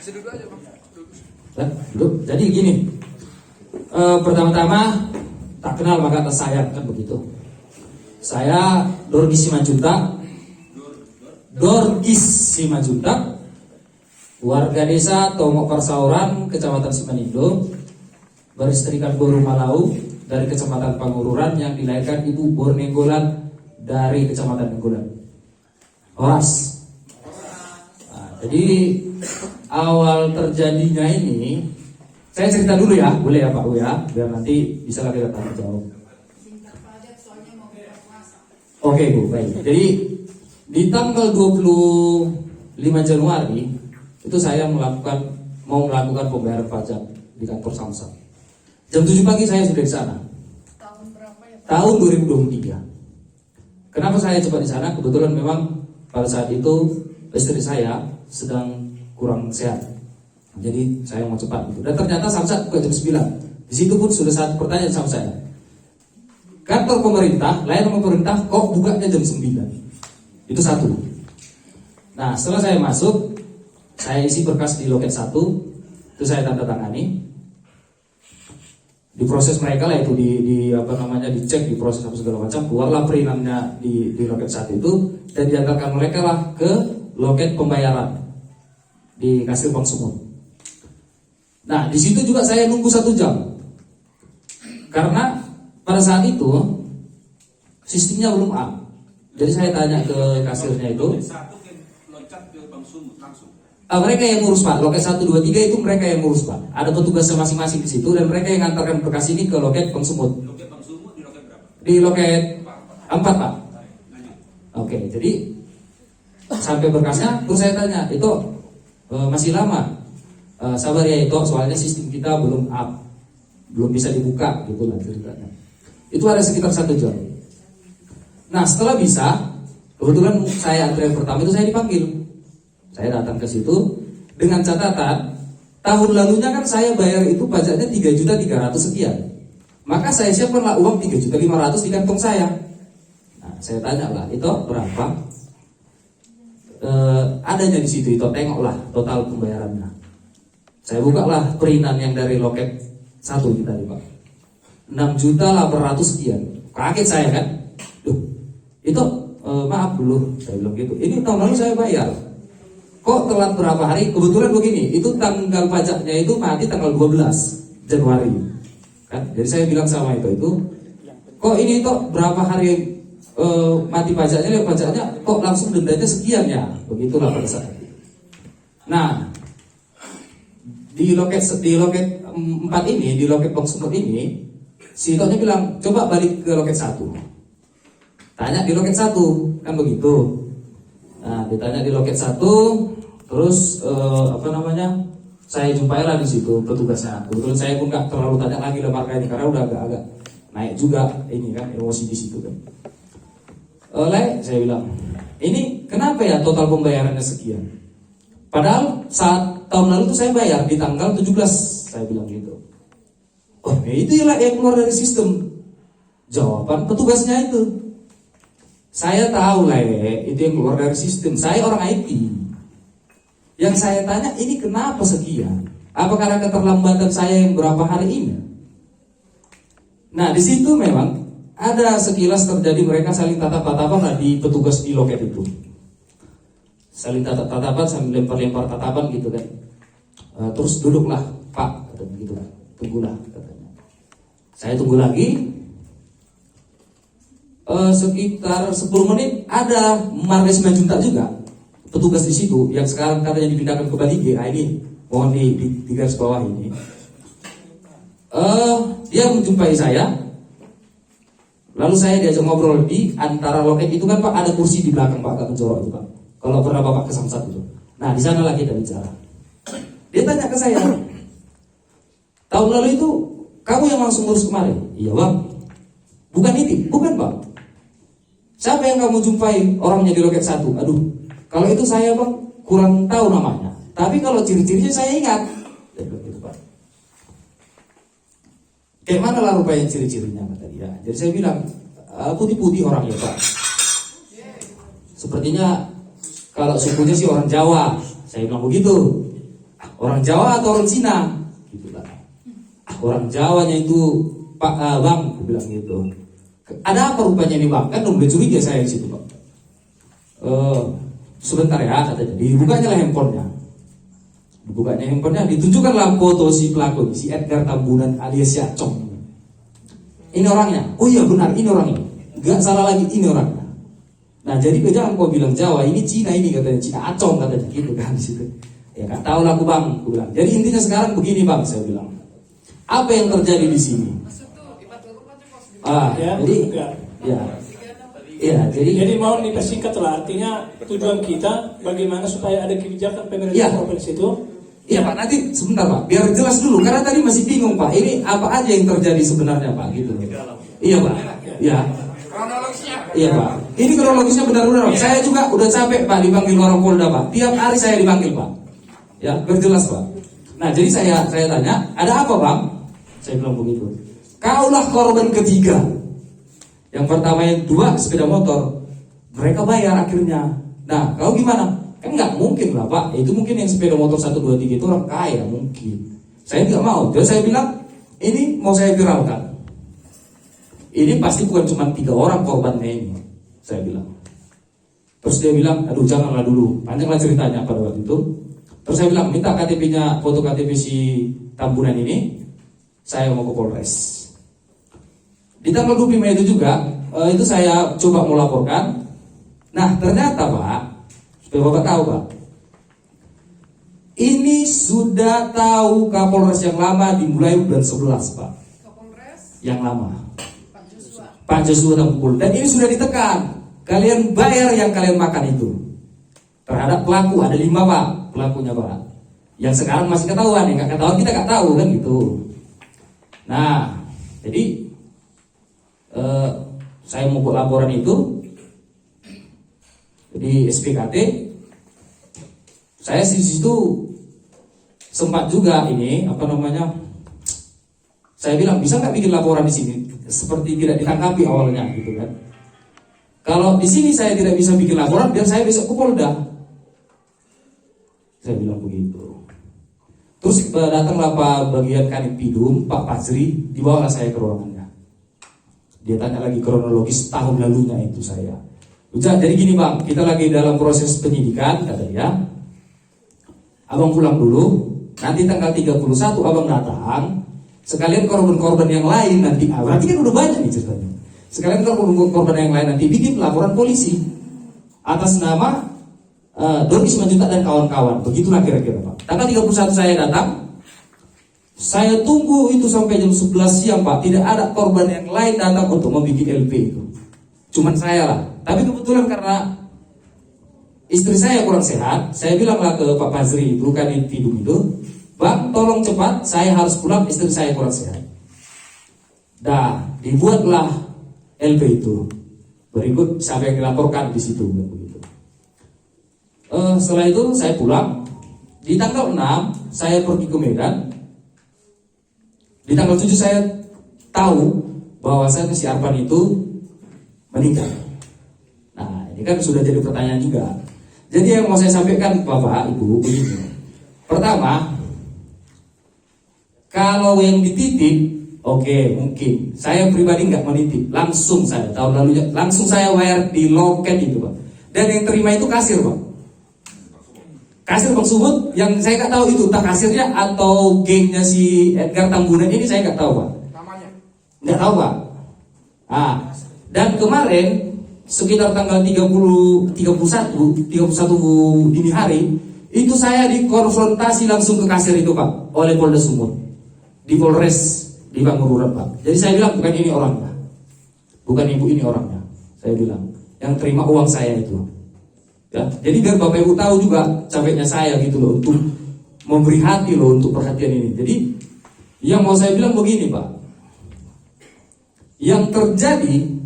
duduk aja Bang. Duduk. Jadi gini, pertama-tama tak kenal maka tak sayang, kan begitu. Saya Dorgis Simanjuntak, warga desa Tomok Persauran, Kecamatan Simanindo, beristrikan Boru Malau dari Kecamatan Pangururan, yang dilahirkan Ibu Bornenggolan dari Kecamatan Nenggolan. Horas. Nah, jadi awal terjadinya ini, saya cerita dulu ya, boleh ya Pak Bu ya, biar nanti bisa lagi tanya jawab. Oke Bu, baik. Jadi di tanggal 25 Januari itu saya mau melakukan pembayaran pajak di kantor Samsat. Jam 7 pagi saya sudah di sana. Tahun berapa ya Pak? Tahun 2023. Kenapa saya cepat di sana? Kebetulan memang pada saat itu istri saya sedang kurang sehat. Jadi saya mau cepat gitu. Dan ternyata Samsat buka jam 9. Di situ pun sudah satu pertanyaan sama saya. Kantor pemerintah, layanan pemerintah kok bukanya jam 9? Itu satu. Nah, setelah saya masuk, saya isi berkas di loket 1, itu saya tanda tangani. Diproses mereka lah itu dicek, diproses apa segala macam, keluarlah perinannya di loket 1 itu, dan diantarkan mereka lah ke loket pembayaran di Kastil Bank Sumut. Nah, di situ juga saya nunggu 1 jam. Karena pada saat itu sistemnya belum up. Jadi saya tanya ke kasirnya itu. Mereka yang ngurus Pak, loket 1, 2, 3 itu mereka yang ngurus Pak. Ada petugasnya masing-masing di situ dan mereka yang ngantarkan berkas ini ke loket Bank Sumut. Loket Bank Sumut di loket berapa? Di loket 4 Pak. Oke, jadi sampai berkasnya, terus saya tanya, itu masih lama? Sabar ya itu, soalnya sistem kita belum up, belum bisa dibuka, gitu lah ceritanya. Itu ada sekitar 1 jam. Nah setelah bisa, kebetulan saya antrian pertama itu saya dipanggil. Saya datang ke situ dengan catatan tahun lalunya kan saya bayar itu pajaknya 3.300.000 sekian. Maka saya siapkanlah uang 3.500.000 di kantong saya. Nah, saya tanya lah, itu berapa? Adanya di situ, itu tengoklah total pembayarannya. Saya buka lah perinan yang dari loket 1 kita nih Pak. 6.800.000 sekian. Kaget saya kan. Duh, itu maaf dulu, saya bilang gitu. Ini tahun lalu saya bayar. Kok telat berapa hari? Kebetulan begini, itu tanggal pajaknya itu mati tanggal 12 Januari. Kan? Jadi saya bilang sama itu, kok ini toh berapa hari mati pajaknya kok langsung dendanya sekian ya? Begitulah pada saat itu. Nah, di loket 4 ini, di loket Bank Sumut ini, si Tonya bilang, coba balik ke loket 1. Tanya di loket 1, kan begitu. Nah, ditanya di loket 1, terus saya jumpai lah di situ petugasnya. Kebetulan saya pun nggak terlalu tanya lagi lembar ini karena udah agak naik juga ini kan emosi di situ kan. Saya bilang, ini kenapa ya total pembayarannya sekian? Padahal saat tahun lalu tuh saya bayar di tanggal 17, saya bilang gitu. Oh, itu yang keluar dari sistem. Jawaban petugasnya itu. Saya tahu lah itu yang keluar dari sistem. Saya orang IT. Yang saya tanya, ini kenapa sekian? Apa karena keterlambatan saya yang berapa hari ini? Nah, di situ memang ada sekilas terjadi mereka saling tatap-tatapan lah di petugas di loket itu. Saling tatap-tatapan sambil lempar-lempar tatapan gitu kan. Terus duduklah Pak, katanya gitu kan. Tunggulah katanya. Saya tunggu lagi. Sekitar 10 menit ada Marga Simanjuntak juga petugas di situ yang sekarang katanya dipindahkan ke Bali G. Ini mohon di garis bawah ini. Dia menjumpai saya, lalu saya diajak ngobrol di antara loket itu kan Pak, ada kursi di belakang Pak, agak menjorok itu Pak. Kalau pernah Bapak ke Samsat itu. Nah di sana lagi kita bicara. Dia tanya ke saya, tahun lalu itu kamu yang langsung ngurus kemarin? Iya Bang. Bukan ini, bukan Bang. Siapa yang kamu jumpai orangnya di loket 1? Aduh, kalau itu saya Bang kurang tahu namanya. Tapi kalau ciri-cirinya saya ingat. Gitu, Pak. Kayak mana lah rupanya ciri-cirinya kata dia. Jadi saya bilang, putih-putih orangnya Pak. Sepertinya kalau sukunya sih orang Jawa. Saya bilang begitu. orang Jawa atau orang Cina? Gitu lah. Orang Jawanya itu Pak Bang, aku bilang gitu. Ada apa rupanya ini Bang? Kan udah curiga saya di situ Bang. Sebentar ya katanya. Dibukanya lah handphonenya. Ditunjukkanlah foto si pelaku, si Edgar Tambunan alias Yacong. Ini orangnya. Oh iya benar, ini orangnya. Gak salah lagi, ini orangnya. Nah jadi jangan kau bilang Jawa, ini Cina ini katanya, Cina Acong katanya gitu kan di situ. Ya nggak tahu lah aku Bang, aku bilang. Jadi intinya sekarang begini Bang, saya bilang. Apa yang terjadi di sini? Jadi mau dipersingkat lah, artinya tujuan kita bagaimana supaya ada kebijakan pemerintah provinsi itu. Iya Pak, nanti sebentar Pak, biar jelas dulu karena tadi masih bingung Pak. Ini apa aja yang terjadi sebenarnya Pak gitu. Iya Pak. Iya. Iya Pak. Ini kronologisnya benar-benar Pak. Saya juga udah capek Pak dipanggil orang Polda Pak. Tiap hari saya dipanggil Pak. Ya, berjelas Pak. Nah, jadi saya tanya, ada apa Bang? Saya bilang begitu. Kaulah korban ketiga. Yang pertama yang 2 sepeda motor. Mereka bayar akhirnya. Nah, kau gimana? Kan nggak mungkin lah Pak. Itu mungkin yang sepeda motor 1, 2, 3 itu orang kaya mungkin. Saya nggak mau. Terus saya bilang, ini mau saya viralkan. Ini pasti bukan cuma 3 orang korbannya ini. Saya bilang. Terus dia bilang, aduh janganlah dulu. Panjanglah ceritanya pada waktu itu. Terus saya bilang, minta KTP-nya, foto KTP si Tambunan ini. Saya mau ke Polres. Di tanggal 25 Mei itu juga, itu saya coba mau laporkan. Nah ternyata Pak, supaya Bapak tahu Pak, ini sudah tahu Kapolres yang lama dimulai bulan 11 Pak. Kapolres? Yang lama. Pak Joshua Tangkul. Dan ini sudah ditekan. Kalian bayar yang kalian makan itu. Terhadap pelaku ada 5 Pak, pelakunya Pak. Yang sekarang masih ketahuan, yang nggak ketahuan kita nggak tahu kan gitu. Nah, jadi saya mau buat laporan itu di SPKT. Saya di situ sempat juga ini saya bilang bisa nggak bikin laporan di sini seperti tidak ditangkapi awalnya gitu kan. Kalau di sini saya tidak bisa bikin laporan, biar saya besok ke Polda. Saya bilang begitu. Terus datanglah Pak bagian Kanipidum, Pak Fazri, dibawalah saya ke ruangannya. Dia tanya lagi kronologis tahun lalunya itu saya. Jadi gini Bang, kita lagi dalam proses penyidikan kata dia. Abang pulang dulu, nanti tanggal 31 abang datang. Sekalian korban-korban yang lain nanti, berarti kan udah banyak nih ceritanya. Sekalian korban yang lain nanti bikin laporan polisi atas nama Doni Simanjuntak dan kawan-kawan. Begitulah kira-kira Pak. Tanggal 31 saya datang. Saya tunggu itu sampai jam 11 siang Pak. Tidak ada korban yang lain datang untuk membuat LP itu. Cuman saya lah. Tapi kebetulan karena istri saya kurang sehat, saya bilanglah ke Pak Fazri itu kan Pidum itu, Bang tolong cepat, saya harus pulang, istri saya kurang sehat. Dah dibuatlah LP itu. Berikut siapa yang dilaporkan di situ begitu. Setelah itu saya pulang. Di tanggal 6 saya pergi ke Medan. Di tanggal 7 saya tahu bahwa saya si Arfan itu meninggal. Nah ini kan sudah jadi pertanyaan juga. Jadi yang mau saya sampaikan Bapak Ibu begini. Pertama, kalau yang dititip, oke, mungkin saya pribadi nggak menitip, langsung saya tahun lalunya langsung saya bayar di loket itu Pak. Dan yang terima itu kasir Pak. Kasir Bang Sumut, yang saya nggak tahu itu entah kasirnya atau gengnya si Edgar Tambunan ini saya nggak tahu Pak. Namanya? Nggak tahu Pak. Dan kemarin sekitar tanggal 31 dini hari itu saya dikonfrontasi langsung ke kasir itu Pak oleh Polda Sumut di Polres di Pangururan Pak. Jadi saya bilang bukan ini orangnya, bukan ibu ini orangnya. Saya bilang yang terima uang saya itu. Ya, jadi biar Bapak Ibu tahu juga capeknya saya gitu loh untuk memberi hati loh untuk perhatian ini. Jadi yang mau saya bilang begini Pak, yang terjadi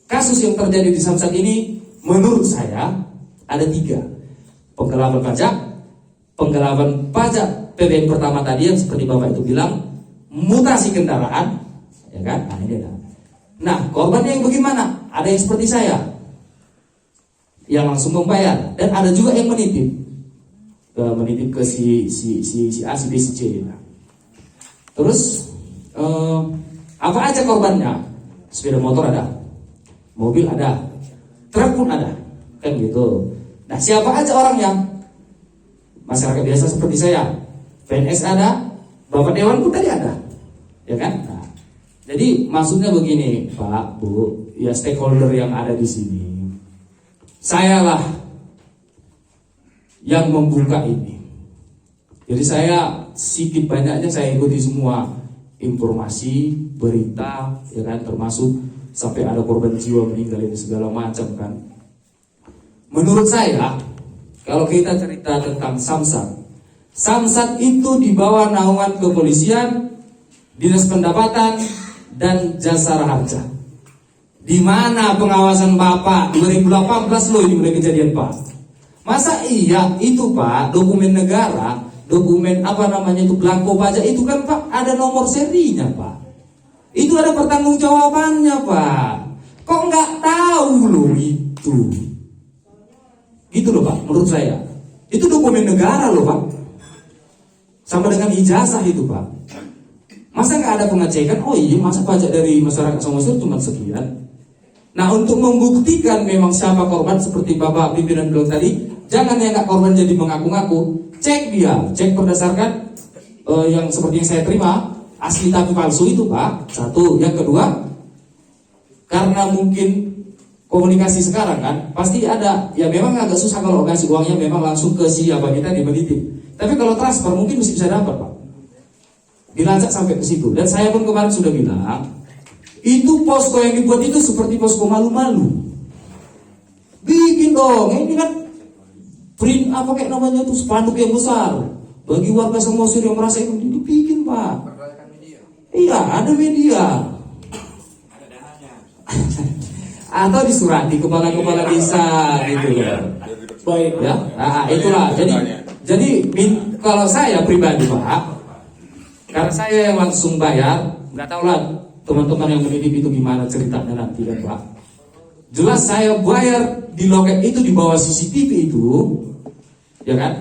kasus yang terjadi di Samsat ini menurut saya ada 3. Penggelapan pajak PBN pertama tadi yang seperti Bapak itu bilang, mutasi kendaraan, ya kan? Nah, ini ada. Nah, korbannya yang bagaimana? Ada yang seperti saya yang langsung membayar dan ada juga yang menitip. menitip ke si A, si B, si C. Nah. Terus apa aja korbannya? Sepeda motor ada, mobil ada, truk pun ada, kan gitu. Nah, siapa aja orangnya? Masyarakat biasa seperti saya, PNS ada, Bapak Dewan pun tadi ada, ya kan? Nah, jadi maksudnya begini, Pak, Bu, ya stakeholder yang ada di sini, sayalah yang membuka ini. Jadi saya sedikit banyaknya saya ikuti semua informasi, berita, ya kan, termasuk sampai ada korban jiwa meninggal ini segala macam kan. Menurut saya, kalau kita cerita tentang Samsat itu di bawah naungan kepolisian, Dinas Pendapatan, dan Jasara Harja. Di mana pengawasan Bapak 2018 loh ini mulai kejadian Pak. Masa iya itu Pak, dokumen negara, dokumen apa namanya itu belangko pajak itu kan Pak ada nomor serinya Pak. Itu ada pertanggungjawabannya Pak. Kok nggak tahu loh itu? Gitu loh Pak, menurut saya. Itu dokumen negara loh Pak. Sama dengan ijazah itu Pak. Masa nggak ada pengecekan? Oh iya, masa pajak dari masyarakat Samosir cuma sekian. Nah, untuk membuktikan memang siapa korban seperti Bapak pimpinan bilang tadi, jangan yang nggak korban jadi mengaku-ngaku. Cek dia, cek berdasarkan yang seperti yang saya terima, asli tapi palsu itu Pak. Satu, yang kedua, karena mungkin komunikasi sekarang kan pasti ada, ya memang agak susah kalau ngasih uangnya memang langsung ke si abang kita di menitip. Tapi kalau transfer mungkin bisa dapat Pak. Dilacak sampai ke situ. Dan saya pun kemarin sudah bilang, itu posko yang dibuat itu seperti posko malu-malu. Bikin dong, ini kan print apa kayak namanya itu spanduk yang besar bagi warga Samosir yang merasa itu dibikin Pak. Iya, ada media. Atau disurati kepala-kepala desa gitu ya. Baik. Ya, itulah. Jadi kalau saya pribadi Pak, karena saya yang langsung bayar, nggak tahu lah teman-teman yang menitip itu gimana ceritanya nanti kan Pak. Jelas saya bayar di loket itu di bawah CCTV itu, ya kan?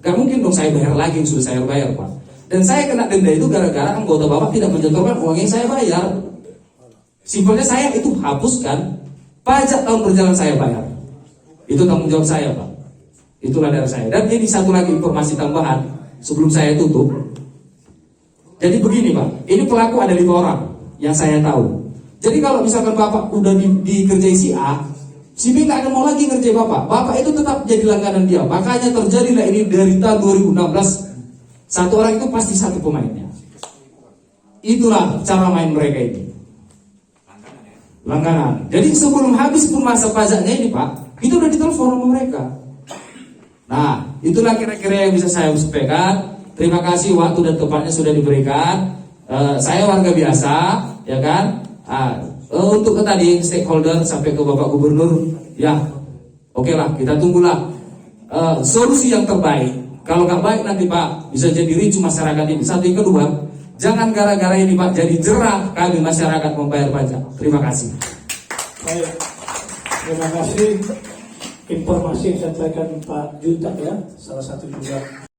Gak mungkin dong saya bayar lagi yang sudah saya bayar Pak. Dan saya kena denda itu gara-gara anggota Bapak tidak menyetorkan uang yang saya bayar. Simpelnya saya itu hapuskan pajak tahun berjalan saya bayar. Itu tanggung jawab saya Pak. Itulah dari saya. Dan ini satu lagi informasi tambahan sebelum saya tutup. Jadi begini Pak, ini pelaku ada 5 orang yang saya tahu. Jadi kalau misalkan Bapak udah dikerjai si A, si B nggak ada mau lagi ngerjai Bapak. Bapak itu tetap jadi langganan dia. Makanya terjadilah ini dari tahun 2016. Satu orang itu pasti satu pemainnya. Itulah cara main mereka ini. Langganan. Jadi sebelum habis pun masa pajaknya ini Pak, itu udah ditelepon sama mereka. Nah, itulah kira-kira yang bisa saya sampaikan. Terima kasih waktu dan tempatnya sudah diberikan. Saya warga biasa, ya kan. Untuk ke tadi stakeholder sampai ke Bapak Gubernur, ya, oke lah, kita tunggulah solusi yang terbaik. Kalau nggak baik nanti Pak bisa jadi ricu masyarakat ini. Satu, yang kedua, jangan gara-gara ini Pak jadi jerah kami masyarakat membayar pajak. Terima kasih. Baik. Terima kasih informasi yang disampaikan Pak Junta ya, salah satu juga